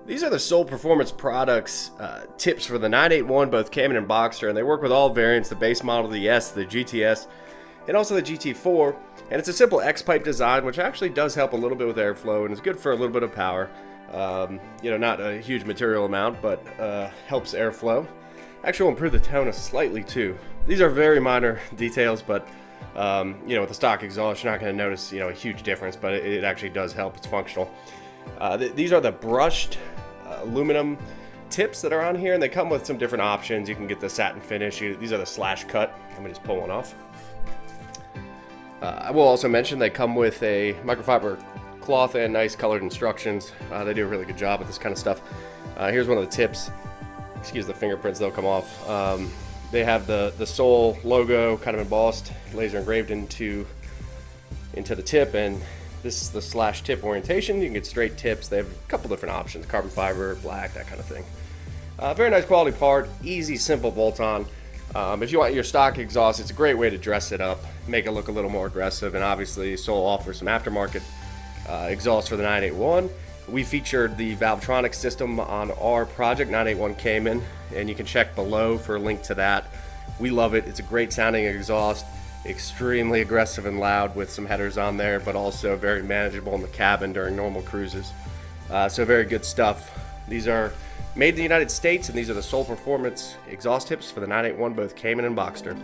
These are the Soul Performance Products tips for the 981, both Cayman and Boxster, and they work with all variants, the base model, the S, the GTS, and also the GT4. And it's a simple X-pipe design, which actually does help a little bit with airflow, and is good for a little bit of power. Not a huge material amount, but helps airflow. Actually will improve the tone slightly too. These are very minor details, but with the stock exhaust, you're not going to notice a huge difference, but it actually does help. It's functional. These are the brushed aluminum tips that are on here, and they come with some different options. You can get the satin finish. These are the slash cut. Let me just pull one off. I will also mention they come with a microfiber cloth and nice colored instructions. They do a really good job with this kind of stuff. Here's one of the tips. Excuse the fingerprints, they'll come off. They have the Soul logo kind of embossed, laser engraved into the tip, and this is the slash tip orientation. You can get straight tips. They have a couple different options: carbon fiber, black, that kind of thing. Very nice quality part, easy, simple bolt-on. If you want your stock exhaust, it's a great way to dress it up, make it look a little more aggressive, and obviously Soul offers some aftermarket exhaust for the 981. We featured the Valvetronic system on our project, 981 Cayman, and you can check below for a link to that. We love it. It's a great sounding exhaust, extremely aggressive and loud with some headers on there, but also very manageable in the cabin during normal cruises. So very good stuff. These are made in the United States, and these are the Soul Performance exhaust tips for the 981, both Cayman and Boxster.